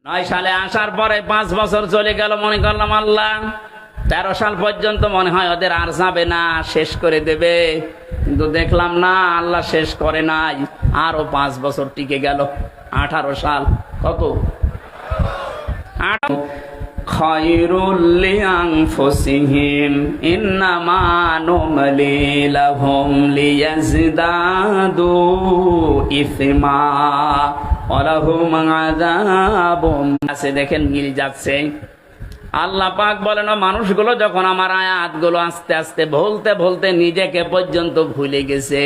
9 সালে আসার পরে 5 বছর চলে গেল, মনে করলাম আল্লাহ 13 সাল পর্যন্ত মনে হয় ওদের আর যাবে না, শেষ করে দেবে। কিন্তু দেখলাম না, আল্লাহ শেষ করে নাই, আরো 5 বছর টিকে গেল। 18 সাল। কত? খায়রুল লিআনফুসিহিম ইন্নামা নুমলি লাহুম লিয়াজদাদু ইসমা ওয়া লাহুম আযাবুন। আছে দেখেন, মিল যাচ্ছে। আল্লাহ পাক বলেন, মানুষগুলো যখন আমার আয়াতগুলো আস্তে আস্তে বলতে বলতে নিজেকে পর্যন্ত ভুলে গেছে।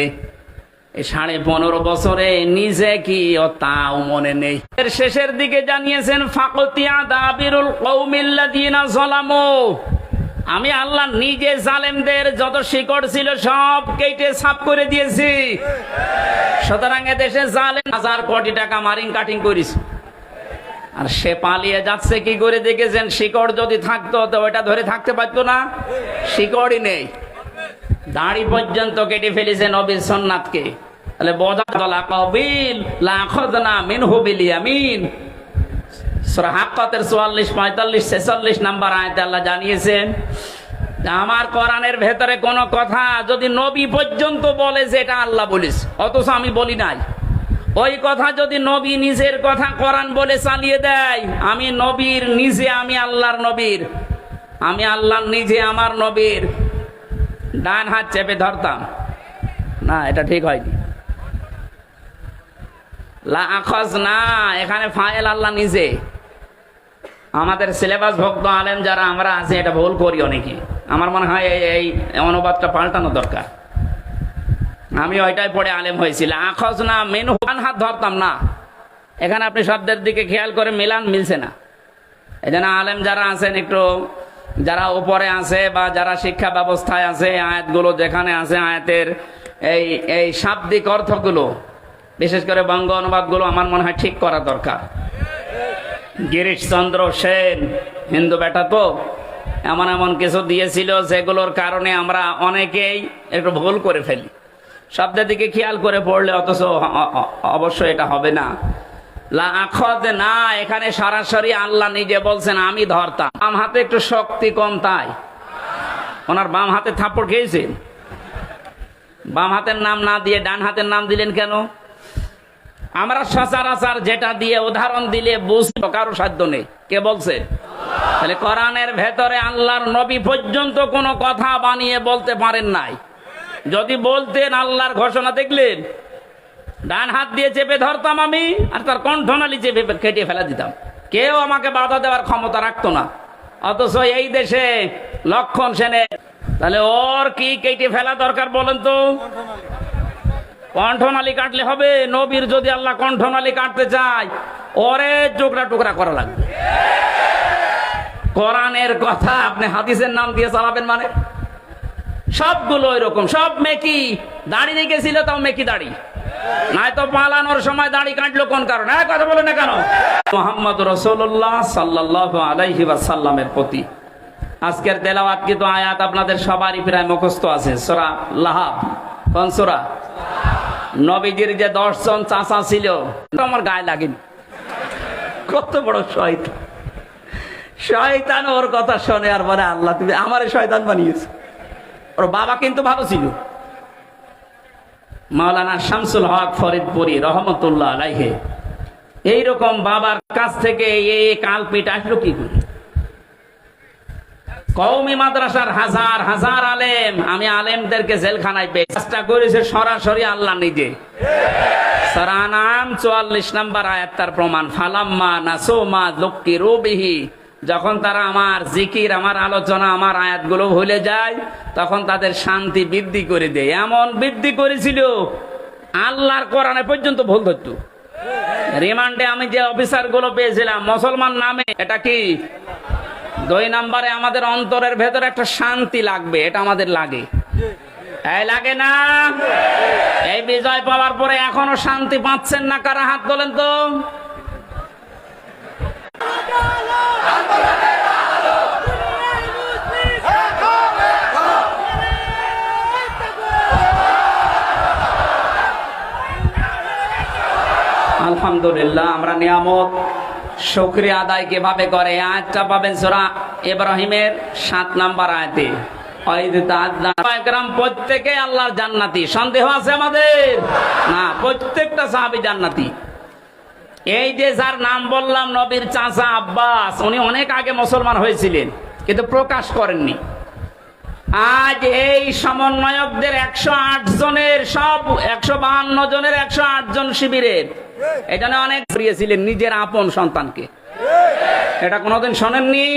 15.5 বছরে নিজে কি ও তাও মনে নেই। এর শেষের দিকে জানিয়েছেন, ফাকতিয়া দাবিরুল কওমিল্লাযিনা যালামু, আমি আল্লাহ নিজে জালেমদের যত শিকড় ছিল সব কেটে সাফ করে দিয়েছি। সুতরাং এদেশে জালেম 1000 কোটি টাকা মারিং কাটিং করিস, আর সে পালিয়ে যাচ্ছে কি করে দেখেছেন? শিকড় যদি থাকতো তো ওটা ধরে থাকতে পারতো না, শিকড়ই নেই। দাড়ি পর্যন্ত কেটে ফেলেছে নবীর সুন্নাতকে। তাহলে বদালা কাবিল লা আখাযনা মিনহু বিল ইয়ামিন। সূরা হাক্কাতের 44, 45, 46 নাম্বার আয়াতে আল্লাহ জানিয়েছেন, আমার কোরআনের ভেতরে কোন কথা যদি নবী পর্যন্ত বলে যে এটা আল্লাহ বলিস, অথচ আমি বলি নাই, ওই কথা যদি নবী নিজের কথা কোরআন বলে চালিয়ে দেয়, আমি নবীর নিজে, আমি আল্লাহর নবীর, আমি আল্লাহর নিজে আমার নবীর ডান হাত চেপে ধরতাম না, এটা ঠিক হয়নি। লা আখাযনা, এখানে ফাইল আল্লাহ নিজে। আমাদের সিলেবাস ভক্ত আলেম যারা আমরা আছি, এটা ভুল করি অনেকে। আমার মনে হয় এই অনুবাদটা পাল্টানো দরকার। আমি ওইটাই পড়ে আলেম হয়েছিল। আখাযনা মিনহু, ডান হাত ধরতাম না। এখানে আপনি শব্দের দিকে খেয়াল করে মিলান, মিলছে না। এই জন্য আলেম যারা আছেন, একটু যারা উপরে আছে বা যারা শিক্ষা ব্যবস্থায় আছে, আয়াতগুলো যেখানে আছে, আয়াতের এই শাব্দিক অর্থগুলো, বিশেষ করে বঙ্গ অনুবাদগুলো আমার মনে হয় ঠিক করা দরকার। গিরিশচন্দ্র সেন হিন্দু বেটা তো এমন এমন কিছু দিয়েছিল যেগুলোর কারণে আমরা অনেকেই একটু ভুল করে ফেলি। শব্দের দিকে খেয়াল করে পড়লে অথচ অবশ্যই এটা হবে না। লা আখাযনা, এখানে সরাসরি আল্লাহ নিজে বলছেন আমি ধরতাম। বাম হাতে একটু শক্তি কম, তাই ওনার বাম হাতে থাপ্পড় খেয়েছেন। বাম হাতের নাম না দিয়ে ডান হাতের নাম দিলেন কেন? আমরা সচরাচর যেটা দিয়ে উদাহরণ দিলে বুঝতে কারো সাধ্য নেই। কে বলছে? তাহলে কোরআনের ভেতরে আল্লাহর নবী পর্যন্ত কোনো কথা বানিয়ে বলতে পারেন নাই। যদি বলতেন, আল্লাহর ঘোষণা দেখলেন, ডান হাত দিয়ে চেপে ধরতাম আমি, আর তার কণ্ঠনালী চেপে কেটে ফেলা দিতাম। কেউ আমাকে বাধা দেওয়ার ক্ষমতা রাখতো না। অথচ এই দেশে লক্ষণ সেনে, তাহলে ওর কি কেটে ফেলা দরকার বলেন তো? কণ্ঠনালী কাটলে হবে? নবীর যদি আল্লাহ কণ্ঠনালী কাটতে চায়, ওরে টুকরা টুকরা করা লাগবে। কোরআনের কথা আপনি হাদিসের নাম দিয়ে চালাবেন মানে? সবগুলো এরকম, সব মেকি। দাড়ি রেখেছিল তাও মেকি দাড়ি, নাই তো পালানোর সময় দাড়ি কাটলো কোন কারণে? কথা বলে না কেন? মুহাম্মদ রাসূলুল্লাহ সাল্লাল্লাহু আলাইহি ওয়াসাল্লামের প্রতি আজকের তেলাওয়াত কিন্তু আয়াত আপনাদের সবারই প্রায় মুখস্থ আছে। সূরা লাহাব। কোন সূরা? নবীজির যে 10 জন চাচা ছিল, আমার গায়ে লাগেনি। কত বড় শয়তান! শয়তান ওর কথা শোনে আর বলে আল্লাহ তুমি আমারে শয়তান বানিয়েছো। ওর বাবা কিন্তু ভালো ছিল। মাওলানা শামসুল হক ফরিদপুরি রহমতুল্লাহ আলাইহি, এইরকম বাবার কাছ থেকে এই কালপিট আসলো কি করে? কওমি মাদ্রাসার হাজার হাজার আলেম, আমি আলেমদেরকে জেলখানায় পেয়ে চেষ্টা করেছে সরাসরি আল্লাহ নিজে। সূরা আনআম 44 নম্বর আয়াত তার প্রমাণ। ফালাম্মা নাসু মা যুক্কিরু বিহি, যখন তারা আমার জিকির, আমার আলোচনা, আমার আয়াতগুলো ভুলে যায়, তখন তাদের শান্তি বৃদ্ধি করে দেয়। এমন বৃদ্ধি করেছিল আল্লাহর কোরআনে পর্যন্ত ভুল ধরতো। রিমান্ডে আমি যে অফিসার গুলো পেয়েছিলাম মুসলমান নামে, এটা কি? 2 নম্বরে আমাদের অন্তরের ভেতরে একটা শান্তি লাগবে, এটা আমাদের লাগে। এই লাগে না? এই বিজয় পাওয়ার পরে এখনো শান্তি পাচ্ছেন না কারা? হাত তোলেন তো। আলহামদুলিল্লাহ, আমরা নিয়ামত শুকরিয়া আদায় কিভাবে করে? আয়াতটা পাবেন সূরা ইব্রাহিমের 7 নম্বর আয়াতে। প্রত্যেকে আল্লাহর জান্নাতি, সন্দেহ আছে আমাদের? না, প্রত্যেকটা সাহাবী জান্নাতি। এই যে যার নাম বললাম, নবীর চাচা আব্বাস, উনি অনেক আগে মুসলমান হয়েছিলেন কিন্তু প্রকাশ করেননি। আজ এই সমন্বয়কদের 108 জনের, সব 152 জনের 108 জন শিবিরের, এখানে অনেক প্রিয়েছিলেন নিজের আপন সন্তানকে। এটা কোনোদিন শোনেননি?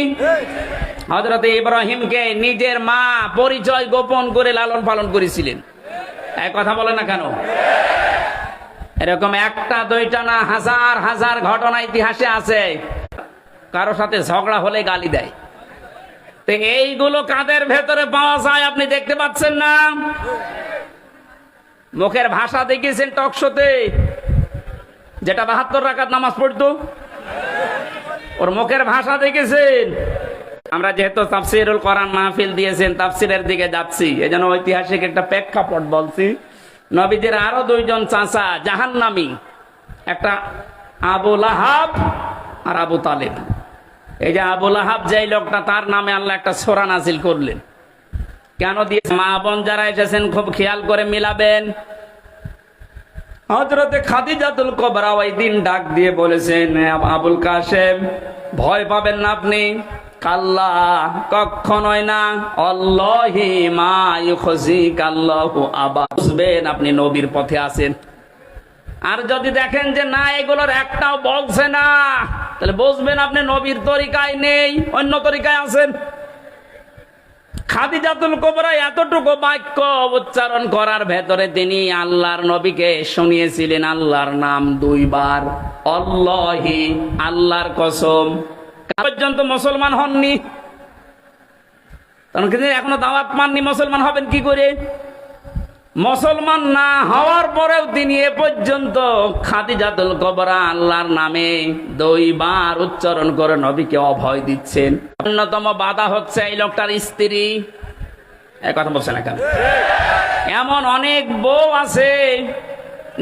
হযরত ইব্রাহিমকে নিজের মা পরিচয় গোপন করে লালন পালন করেছিলেন। এক কথা বলে না কেন? এরকম একটা দুইটা না, হাজার হাজার ঘটনা ইতিহাসে আছে। কারো সাথে ঝগড়া হলে গালি দেয়। তো এইগুলো কাদের ভেতরে পাওয়া যায় আপনি দেখতে পাচ্ছেন না? মুখের ভাষা দেখেছেন টকশোতে, যেটা 72 রাকাত নামাজ পড়তো, ওর মুখের ভাষা দেখেছেন? আমরা যেহেতু তাফসীরুল কোরআন মাহফিল দিয়েছেন, তাফসীরের দিকে যাচ্ছি, এজন্য ঐতিহাসিক একটা প্রেক্ষাপট বলছি। নবীজির আরো 2 জন চাচা জাহান্নামী, একটা আবু লাহাব আর আবু তালেব। এই যে আবু লাহাব, যেই লোকটা, তার নামে আল্লাহ একটা সূরা নাযিল করলেন। কেন দিয়েছে? মা বোন যারা এসেছেন খুব খেয়াল করে মিলাবেন। হযরতে খাদিজাতুল কুবরা ওই দিন ডাক দিয়ে বলেছেন, আবুল কাসেম, ভয় পাবেন না আপনি। কাল্লা, কখনোই না। আল্লাহি মা ইউখজিকাল্লাহু আবা, বুঝবেন আপনি নবীর পথে আছেন। আর যদি দেখেন যে না, এগুলোর একটাও বলছে না, তাহলে বুঝবেন আপনি নবীর তরিকায় নেই, অন্য তরিকায় আছেন। খাদিজাতুল কুবরা এতটুকু বাক্য উচ্চারণ করার ভেতরে তিনি আল্লাহর নবীকে শুনিয়েছিলেন আল্লাহর নাম 2 বার, আল্লাহি, আল্লাহর কসম। পর্যন্ত মুসলমান হননি, কারণ এখনো দাওয়াত পাননি। মুসলমান হবেন কি করে? মুসলমান না হওয়ার পরেও তিনি এ পর্যন্ত খাদিজাতুল কুবরা আল্লাহর নামে 2 বার উচ্চারণ করে নবীকে অভয় দিচ্ছেন। অন্যতম বাধা হচ্ছে এই লোকটার স্ত্রী। এই কথা বলছে না কেন? এমন অনেক বউ আছে,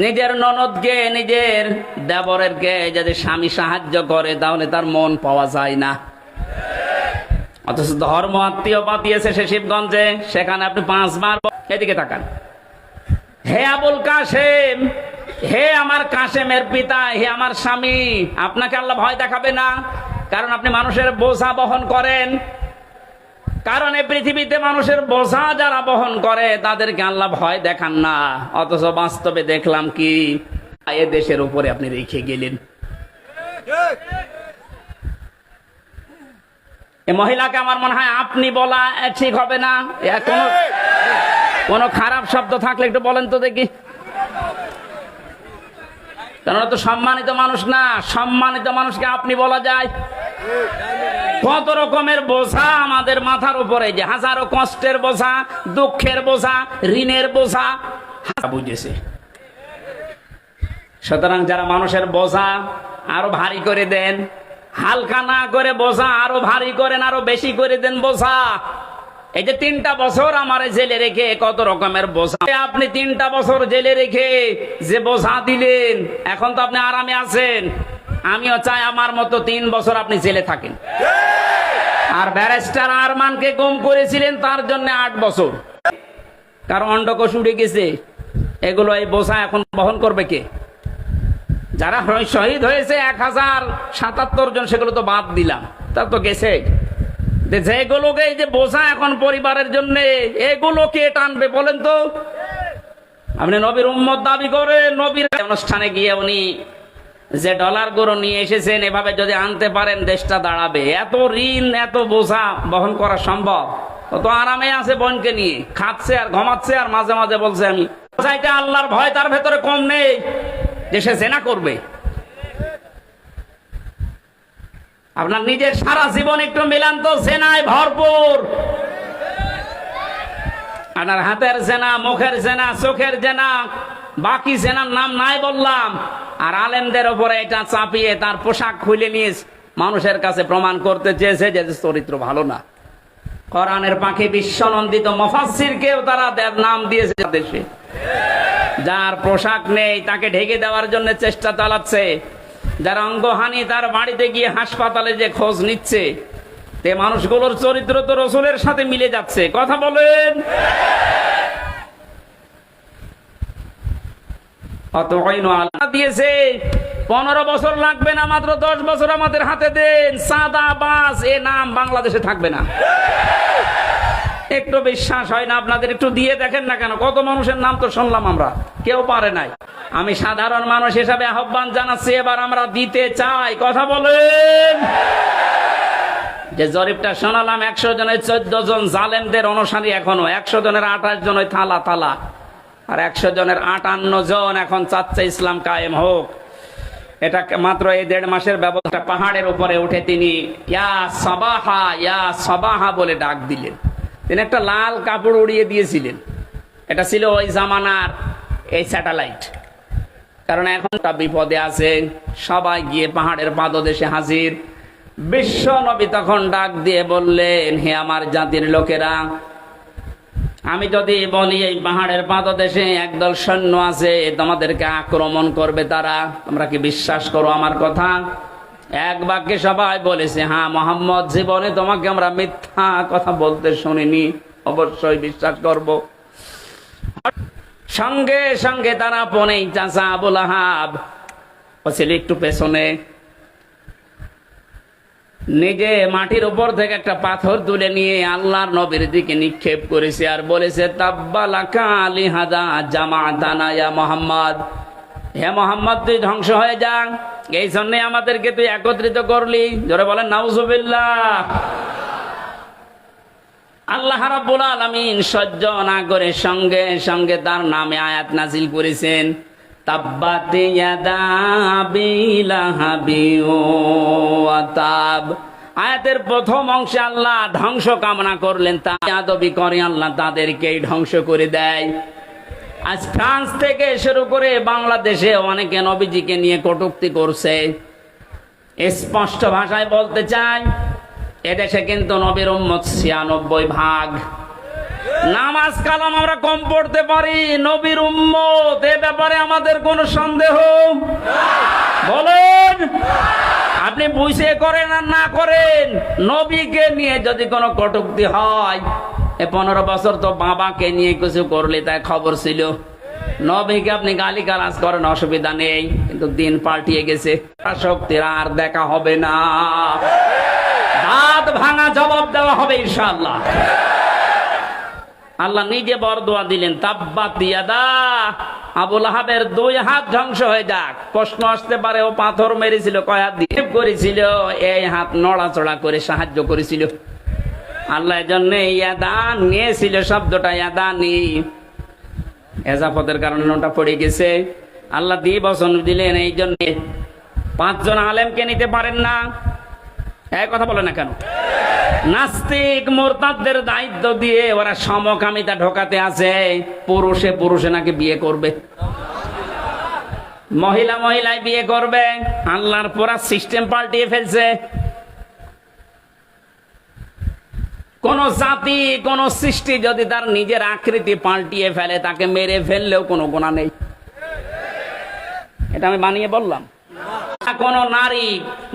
নিজের ননদকে, নিজের দেবরেরকে যদি স্বামী সাহায্য করে তাহলে তার মন পাওয়া যায় না। অথচ ধর্ম আত্মীয় পাতিয়েছে সে শিবগঞ্জে, সেখানে আপনি 5 বার। এদিকে তাকান। হে আবুল কাসেম, হে আমার কাসেমের পিতা, হে আমার স্বামী, আপনাকে আল্লাহ ভয় দেখাবে না? কারণ আপনি মানুষের বোঝা বহন করেন। কারণ এই পৃথিবীতে মানুষের বোঝা যারা বহন করে তাদেরকে আল্লাহ ভয় দেখান না। অথচ বাস্তবে দেখলাম কি, এ দেশের উপরে আপনি রেখে গেলেন। এই মহিলাকে আমার মনে হয় আপনি বলা ঠিক হবে না। কোনো খারাপ শব্দ থাকলে একটু বলেন তো দেখি। কেননা তো সম্মানিত মানুষ না, সম্মানিত মানুষকে আপনি বলা যায়? কত রকমের বোঝা আমাদের মাথার উপরে, যে হাজারো কষ্টের বোঝা, দুঃখের বোঝা, ঋণের বোঝা বুঝেছে। সুতরাং যারা মানুষের বোঝা আরো ভারী করে দেন, হালকা না করে বোঝা আরো ভারী করেন, আরো বেশি করে দেন বোঝা। এই যে 3টা বছর আমার জেলে রেখে কত রকমের বোঝা, আপনি 3টা বছর জেলে রেখে যে বোঝা দিলেন, এখন তো আপনি আরামে আছেন। আমিও চাই আমার মতো 3 বছর আপনি জেলে থাকেন। আর ব্যারিস্টার আরমানকে গুম করেছিলেন, তার জন্য 8 বছর। কারণ অন্ডকোষ উড়ে গেছে। এগুলো, এই বোঝা এখন বহন করবে কে? যারা শহীদ হয়েছে 1077 জন, সেগুলো তো বাদ দিলাম, তার তো গেছে। যেগুলোকে, এই যে বোঝা এখন পরিবারের জন্য, এগুলো কে টানবে বলেন তো? আপনি নবীর উম্মত দাবি করে, নবীর অনুষ্ঠানে গিয়ে উনি যে ডলারগুলো নিয়ে এসেছেন, এভাবে যদি আনতে পারেন দেশটা দাঁড়াবে। এত ঋণ, এত বোঝা বহন করা সম্ভব? তো আরামে আছে, বোনকে নিয়ে খাচ্ছে আর ঘুমাচ্ছে, আর মাঝে মাঝে বলছে আমি চাইতে। আল্লাহর ভয় তার ভেতরে কম নেই যে সে জেনা করবে। আপনার নিজের সারা জীবন একটু মিলান তো, জেনায় ভরপুর। আপনার হাতের জেনা, মুখের জেনা, চোখের জেনা, বাকি জেনার নাম নাই বললাম। আর আলেমদের উপরে এটা চাপিয়ে তার পোশাক খুলে নিয়ে মানুষের কাছে প্রমাণ করতে চেয়েছে যে চরিত্র ভালো না। কোরআনের পাখি বিশ্বনন্দিত মুফাসসিরকেও তারা নাম দিয়েছে দেশে। যার পোশাক নেই তাকে ঢেকে দেওয়ার জন্য চেষ্টা চালাচ্ছে। যার অঙ্গহানি তার বাড়িতে গিয়ে হাসপাতালে যে খোঁজ নিচ্ছে, তে মানুষগুলোর চরিত্র তো রসুলের সাথে মিলে যাচ্ছে। কথা বলেন। দিয়েছে 15 বছর লাগবে না, মাত্র 10 বছর আমাদের হাতে দেন, চাঁদাবাজ এ নাম বাংলাদেশে থাকবে না। একটু বিশ্বাস হয় না আপনাদের? একটু দিয়ে দেখেন না কেন, কত মানুষের নাম তো শুনলাম আমরা, কেউ পারে নাই। আমি সাধারণ মানুষ হিসাবে আহ্বান জানাচ্ছি, এবার আমরা দিতে চাই। কথা বলেন। যে জরিপটা শোনালাম, 100 জনের 14 জন জালেমদের অনুসারী, এখনো 100 জনের 28 জন ওই থালা থালা, আর 100 জনের 58 জন এখন চাচ্ছে ইসলাম কায়েম হোক। এটা মাত্র এই 1.5 মাসের ব্যবস্থা। পাহাড়ের উপরে উঠে তিনি ইয়া সাবাহা ইয়া সাবাহা বলে ডাক দিলেন। তিনি একটা লাল কাপড় উড়িয়ে দিয়েছিলেন। এটা ছিল ওই জামানার এই স্যাটেলাইট। কারণ এখন তা বিপদে আছে, সবাই গিয়ে পাহাড়ের পাদদেশে হাজির। বিশ্ব নবী তখন ডাক দিয়ে বললেন, হে আমার জাতির লোকেরা, আমি যদি বলি এই পাহাড়ের পাদদেশে একদল সৈন্য আছে, তোমাদেরকে আক্রমণ করবে তারা, তোমরা কি বিশ্বাস করো আমার কথা? এক বাক্যে সবাই বলেছে, হ্যাঁ মোহাম্মদ, জীবনে তোমাকে আমরা মিথ্যা কথা বলতে শুনিনি, অবশ্যই বিশ্বাস করব। সঙ্গে সঙ্গে তারা পনেই চাচা আবুল আহাব ও ছিল একটু পেছনে, নিজে মাটির উপর থেকে একটা পাথর তুলে নিয়ে আল্লাহর নবীর দিকে নিক্ষেপ করেছে আর বলেছে, তাব্বালাকা লিহাদা জামাতানা ইয়া মুহাম্মদ, হে মোহাম্মদ তুই ধ্বংস হয়ে যা, এই জন্যে আমাদেরকে তুই একত্রিত করলি। জোরে বলেন নাউজুবিল্লাহ। আল্লাহ রাব্বুল আলামিন সহ্য না করে সঙ্গে সঙ্গে তার নামে আয়াত নাজিল করেছেন, তাব্বাত ইয়াদা আবি লাহাবি ওয়া তাব। আয়াতের প্রথম অংশে আল্লাহ ধ্বংস কামনা করলেন, তা আদবি করে আল্লাহ তাদেরকেই ধ্বংস করে দেয়। আজ ফ্রান্স থেকে শুরু করে বাংলাদেশে অনেকে নবীজিকে নিয়ে কটূক্তি করছে। স্পষ্ট ভাষায় বলতে চাই, এদেশে কিন্তু নবীর উম্মত 96%। নামাজ কালাম আমরা কম পড়তে পারি, নবীর উম্মত এ ব্যাপারে আমাদের কোনো সন্দেহ বলেন? আপনি বুঝে করেন আর না করেন, নবীকে নিয়ে যদি কোনো কটূক্তি হয়, 15 বছর তো বাবাকে নিয়ে কিছু করলে তাই খবর ছিল। নবীকে আপনি গালিগালাজ করেন, অসুবিধা নেই, কিন্তু দিন পাল্টিয়ে গেছে, শক্তির আর দেখা হবে না, দাঁত ভাঙা জবাব দেওয়া হবে ইনশাআল্লাহ। আল্লাহ নিজে বরদোয়া দিলেন, তাব্বাত ইয়াদা, আবুল আহাবের 2 হাত ধ্বংস হয়ে যাক। প্রশ্ন আসতে পারে, ও পাথর মেরেছিল কয় হাত দিয়ে করেছিল? এই হাত নড়াচড়া করে সাহায্য করেছিল আল্লাহ। এজন্য ইয়াদা নিয়েছিল শব্দটা, ইয়াদা নি এজাফতের কারণে ওটা পড়ে গেছে। আল্লাহ দিয়ে বচন দিলেন, এই জন্য 5 জন আলেমকে নিতে পারেন না। এক কথা বলে না কেন? নাস্তিক মুরতাদদের দায়িত্ব দিয়ে ওরা সমকামিতা ঢোকাতে আছে। পুরুষে পুরুষে নাকি বিয়ে করবে, মহিলা মহিলায় বিয়ে করবে। আল্লাহর পুরা সিস্টেম পাল্টিয়ে ফেলছে। কোন জাতি কোন সৃষ্টি যদি তার নিজের আকৃতি পাল্টিয়ে ফেলে, তাকে মেরে ফেললেও কোনো গুনাহ নেই। এটা আমি বানিয়ে বললাম? কোন নারী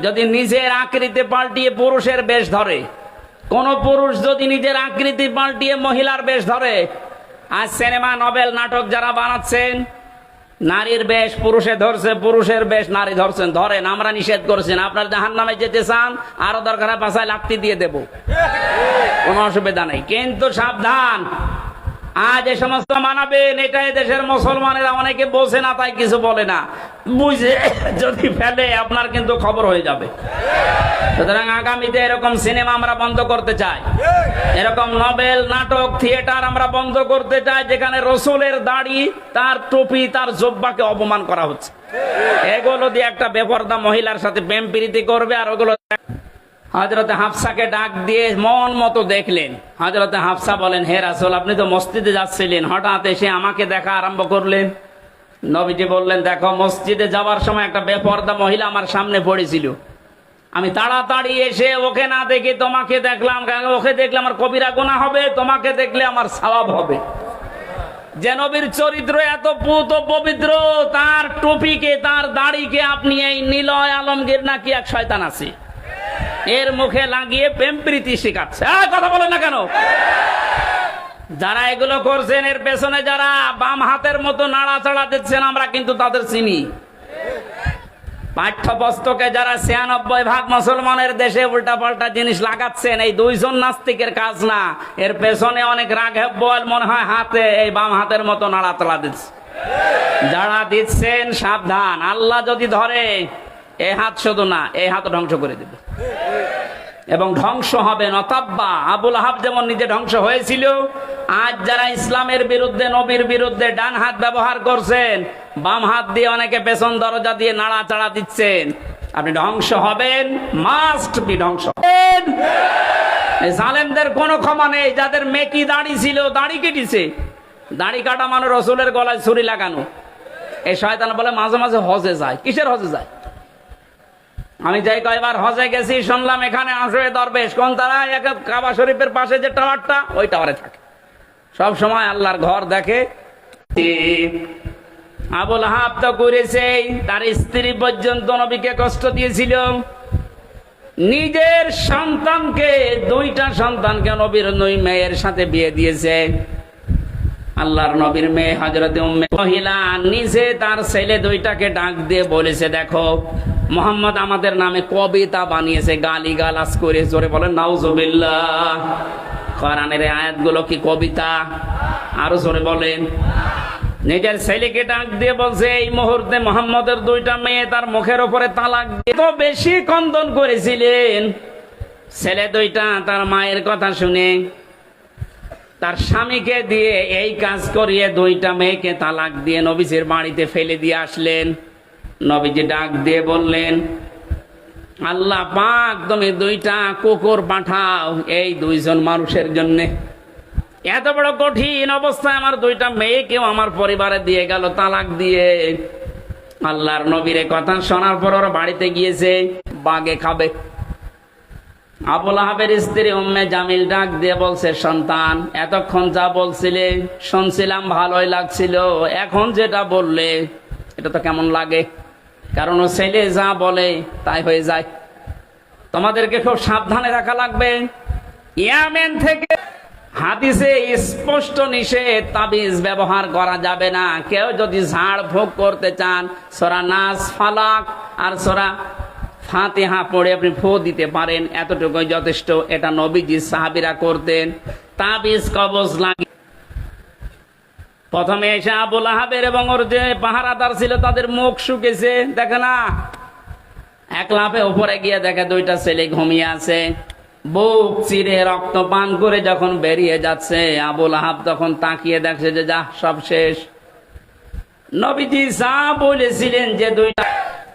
যদি নিজের আকৃতি পাল্টিয়ে পুরুষের বেশ ধরে, কোন পুরুষ যদি নিজের আকৃতি পাল্টিয়ে মহিলার বেশ ধরে, আজ সিনেমা নভেল নাটক যারা বানাচ্ছেন, নারীর বেশ পুরুষে ধরছে, পুরুষের বেশ নারী ধরছেন, ধরেন, আমরা নিষেধ করছেন। আপনার জাহান্নামে যেতে চান, আরো দরকার পাশায় লাফতি দিয়ে দেব, কোনো অসুবিধা নেই। কিন্তু সাবধান, আজ এ সমস্ত মানাবেন, এটাই দেশের মুসলমানেরা অনেকে বোঝে না, তাই কিছু বলে না। বুঝে যদি ফেলে আপনার কিন্তু খবর হয়ে যাবে। সুতরাং আগামীতে এরকম সিনেমা আমরা বন্ধ করতে চাই, এরকম নভেল নাটক থিয়েটার আমরা বন্ধ করতে চাই, যেখানে রসুলের দাড়ি, তার টুপি, তার জব্বাকে অপমান করা হচ্ছে। এগুলো দিয়ে একটা বেপরদা মহিলার সাথে প্রেম প্রীতি করবে, আর ওগুলো হযরতে হাফসাকে ডাক দিয়ে মন মতো দেখলেন। হযরতে হাফসা বলেন, হে রাসূল, আপনি তো মসজিদে যাচ্ছিলেন, হঠাৎ এসে আমাকে দেখা আরম্ভ করলেন। নবীজি বললেন, দেখো, মসজিদে যাওয়ার সময় একটা বেপরদা মহিলা আমার সামনে পড়েছিল, আমি তাড়াতাড়ি এসে ওকে না দেখে তোমাকে দেখলাম। ওকে দেখলে আমার কবিরা গুনাহ হবে, তোমাকে দেখলে আমার সওয়াব হবে। যে নবীর চরিত্র এত পুত পবিত্র, তার টুপিকে তার দাড়িকে আপনি এই নিলয় আলমগীর নাকি এক শয়তান আছে এর মুখে লাগিয়ে প্রেম প্রীতি শেখাচ্ছে। কথা বলেন না কেন? যারা এগুলো করছেন এর পেছনে যারা বাম হাতের মতো নাড়াচাড়া দিচ্ছেন আমরা কিন্তু তাদের চিনি। পাঠ্যপুস্তকে যারা ৯৬% মুসলমানের দেশে উল্টাপাল্টা জিনিস লাগাচ্ছেন, এই দুইজন নাস্তিকের কাজ না, এর পেছনে অনেক রাঘব বল মনে হয় হাতে এই বাম হাতের মতো নাড়াচাড়া দিচ্ছে। যারা দিচ্ছেন সাবধান, আল্লাহ যদি ধরে এই হাত শুধু না, এই হাত ধ্বংস করে দেবে এবং ধ্বংস হবে নতাব্বা। আবুল আহাব যেমন নিজে ধ্বংস হয়েছিল, আজ যারা ইসলামের বিরুদ্ধে নবীর বিরুদ্ধে ডান হাত ব্যবহার করছেন, বাম হাত দিয়ে অনেকে পেছন দরজা দিয়ে নাড়াচাড়া দিচ্ছেন, আপনি ধ্বংস হবেন, মাস্ট বি ধ্বংস। জালেমদের কোনো ক্ষমা নেই। যাদের মেকি দাড়ি ছিল দাড়ি কেটেছে, দাড়ি কাটা মানে রসুলের গলায় ছুরি লাগানো। এই শয়তান বলে মাঝে মাঝে হজে যায়। কিসের হজে যায়? আমি যাই কয়বার হজে গেছি, শুনলাম এখানে আসবে দরবেশ কোন তারা কাবা শরীফের পাশে যে টাওয়ারটা, ওই টাওয়ারে থাকে, সব সময় আল্লাহর ঘর দেখে। আবুল আহাব তো করেছে, তার স্ত্রী পর্যন্ত নবীকে কষ্ট দিয়েছিল। নিজের সন্তানকে, দুইটা সন্তানকে নবীর দুই মেয়ের সাথে বিয়ে দিয়েছে। আল্লাহর নবীর মেয়ে হযরত উম্মে মহিলা নিজে তার ছেলে দুইটাকে ডাক দিয়ে বলেছে, দেখো মুহাম্মদ আমাদের নামে কবিতা বানিয়েছে, গালিগালাজ করে। জোরে বলেন নাউজুবিল্লাহ। কোরআনের আয়াতগুলো কি কবিতা? আরো জোরে বলেন। নিজের ছেলেকে ডাক দিয়ে বলছে, এই মুহূর্তে মুহাম্মদের দুইটা মেয়ে তার মুখের উপরে তালাক দিয়ে তো বেশি কন্দন করেছিলেন। ছেলে দুইটা তার মায়ের কথা শুনে তার স্বামীকে দিয়ে এই কাজ করিয়ে দুইটা মেয়েকে তালাক দিয়ে নবীজির বাড়িতে ফেলে দিয়ে আসলেন। নবীজি ডাক দিয়ে বললেন, আল্লাহ পাক তুমি দুইটা কুকুর পাঠাও এই দুইজন মানুষের জন্য। এত বড় কঠিন অবস্থায় আমার দুইটা মেয়েকেও আমার পরিবারে দিয়ে গেল তালাক দিয়ে। আল্লাহর নবীর কথা শোনার পর ওরা বাড়িতে গিয়েছে, বাগে খাবে। আবুল আহাবের স্ত্রী উম্মে জামিল ডাক দিয়ে বলছে, সন্তান এতক্ষণ যা বলছিলে শুনছিলাম ভালোই লাগছিল, এখন যেটা বললে এটা তো কেমন লাগে? কারণ ও ছেলে যা বলে তাই হয়ে যায়। তোমাদেরকে খুব সাবধানে রাখা লাগবে। ইয়ামেন থেকে হাদিসে স্পষ্ট নিষেধ, তাবিজ ব্যবহার করা যাবে না। কেউ যদি ঝাড় ফুঁক করতে চান, সূরা নাস, ফালাক আর সূরা ফাতিহা পড়ে আপনি ফু দিতে পারেন, এতটুকুই যথেষ্ট। এটা নবীজি সাহাবীরা করতেন। তাবিজ কবজ লাগে। প্রথমে এসে আবুল আহাবের এবং ওর যে পাহারাদার ছিল তাদের মুখ শুকেছে, দেখে না, এক লাফে উপরে গিয়ে দেখে দুইটা ছেলে ঘুমিয়ে আছে। বুক চিরে রক্ত পান করে যখন বেরিয়ে যাচ্ছে, আবুল আহাব তখন তাকিয়ে দেখছে যে যা সব শেষ। নবীজি যা বলেছিলেন যে দুইটা,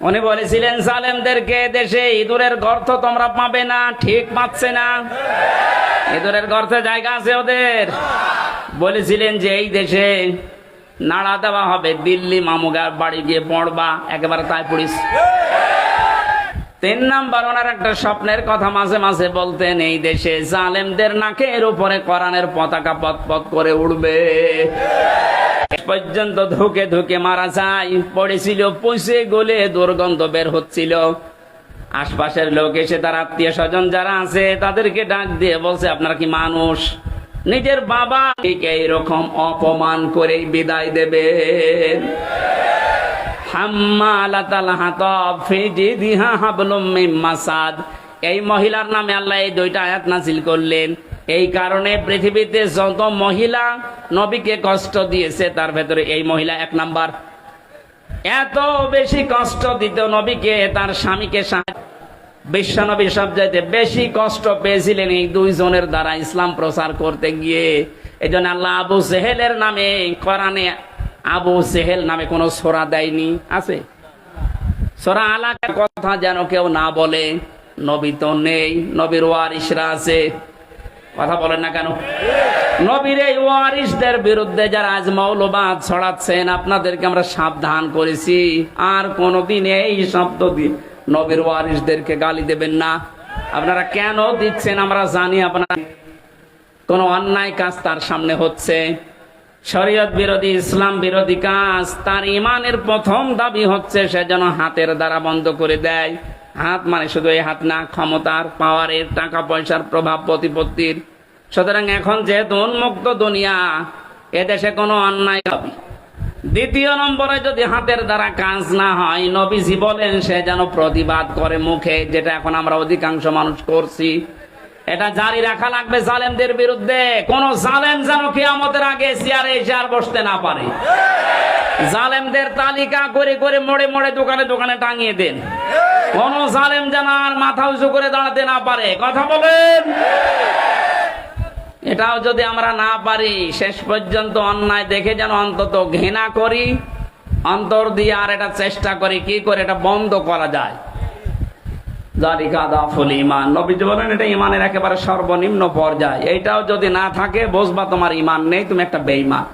উনি বলেছিলেন জালেমদেরকে দেশে ইঁদুরের গর্ত তোমরা পাবে না, ঠিক পাচ্ছে না? ইঁদুরের গর্তে জায়গা আছে ওদের? বলেছিলেন যে এই দেশে নাড়া দেওয়া হবে, দিল্লি মামুগার বাড়ি গিয়ে পড়বা, একেবারে তাই পড়িস। ৩ নাম্বার, ওনার একটা স্বপ্নের কথা মাঝে মাঝে বলতেন, এই দেশে জালেমদের নাকের উপরে কোরআনের পতাকা পথ করে উড়বে। পর্যন্ত ধুকে ধুকে মারা যায়, পড়েছিল, পচে গলে দুর্গন্ধ বের হচ্ছিল। আশপাশের লোক এসে তার আত্মীয় স্বজন যারা আছে তাদেরকে ডাক দিয়ে বলছে, আপনারা কি মানুষ? নিজের বাবা এইরকম অপমান করে বিদায় দেবেন? হাম্মালাতাল হাতাব ফি জিদিহা হাবলুম মিন মাসাদ। এই মহিলার নামে আল্লাহ এই দুইটা আয়াত নাযিল করলেন। এই কারণে পৃথিবীতে যত মহিলা নবীকে কষ্ট দিয়েছে তার ভেতরে এই মহিলা 1 নাম্বার। এত বেশি কষ্ট দিত নবীকে, তার স্বামীকে। বিশ্বনবী সবচাইতে বেশি কষ্ট পেয়েছিলেন এই দুইজনের দ্বারা ইসলাম প্রচার করতে গিয়ে। এই জন্য আল্লাহ আবু সেহেলের নামে কোরআনে আবু সেহেল নামে কোন সূরা দেয়নি। আছে সূরা আলাকের কথা যেন কেউ না বলে। নবী তো নেই, নবীর ওয়ারিসরা আছে। কথা বলেন না কেন? নবীর এই ওয়ারিসদের বিরুদ্ধে যারা আজ মৌলবাদ ছড়াচ্ছেন, আপনাদেরকে আমরা সাবধান করেছি, আর কোনদিন এই শব্দ দিয়ে নবীর ওয়ারিসদেরকে গালি দেবেন না। আপনারা কেন দিচ্ছেন আমরা জানি। আপনারা কোন অন্যায় কাজ তার সামনে হচ্ছে, শরীয়ত বিরোধী, ইসলাম বিরোধী কাজ, তার ইমানের প্রথম দাবি হচ্ছে সে যেন হাতের দ্বারা বন্ধ করে দেয়। হাত মানে শুধু এই হাত না, ক্ষমতার, পাওয়ারের, টাকা পয়সার, প্রভাব প্রতিপত্তির। সুতরাং এখন যেহেতু উন্মুক্ত দুনিয়া, এদেশে কোনো অন্যায় হবে। দ্বিতীয় নম্বরে যদি হাতের দ্বারা কাজ না হয়, নবীজি বলেন সে যেন প্রতিবাদ করে মুখে, যেটা এখন আমরা অধিকাংশ মানুষ করছি। এটা জারি রাখা লাগবে জালেমদের বিরুদ্ধে। কোন জালেম যেন কিয়ামতের আগে চেয়ারে এসে আর বসতে না পারে। জালেমদের তালিকা করে করে মোড়ে মোড়ে দোকানে দোকানে টাঙিয়ে দেন। কোন জালেম যেন আর মাথা উঁচু করে দাঁড়াতে না পারে। কথা বলেন। এটাও যদি আমরা না পারি, শেষ পর্যন্ত অন্যায় দেখে যেন অন্তত ঘৃণা করি, অন্তর দিয়ে আর এটা চেষ্টা করি কি করে এটা বন্ধ করা যায়। ইমান, নবীজি বলেন এটা ইমানের একেবারে সর্বনিম্ন পর্যায়। এইটাও যদি না থাকে, বুঝবা তোমার ইমান নেই, তুমি একটা বেঈমান।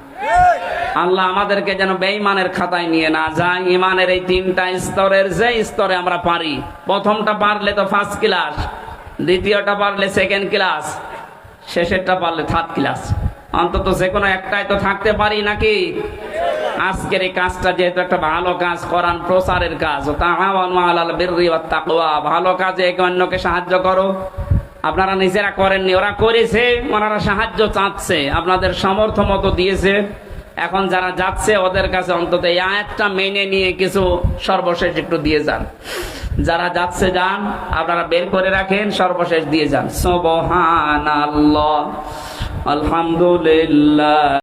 আল্লাহ আমাদেরকে যেন বেঈমানের খাতায় নিয়ে না যায়। ইমানের এই তিনটা স্তরের যে স্তরে আমরা পারি, প্রথমটা পারলে তো ফার্স্ট ক্লাস, দ্বিতীয়টা পারলে সেকেন্ড ক্লাস, শেষেরটা পারলে থার্ড ক্লাস। অন্তত যে কোনো একটাই তো থাকতে পারি নাকি? আজকের এই কাজটা যেহেতু একটা ভালো কাজ, কোরআন প্রচারের কাজ, তাআওয়ানু আলাল বিররি ওয়াত তাকওয়া, ভালো কাজে একে অন্যকে সাহায্য করো। আপনারা নিজেরা করেননি, ওরা করেছে, ওনারা সাহায্য চাচ্ছে, আপনাদের সামর্থ্য মতো দিয়েছে। এখন যারা যাচ্ছে ওদের কাছে অন্তত এই আয়াতটা মেনে নিয়ে কিছু সর্বশেষ একটু দিয়ে যান। যারা যাচ্ছে যান, আপনারা বের করে রাখেন, সর্বশেষ দিয়ে যান। সুবহানাল্লাহ, আলহামদুলিল্লাহ।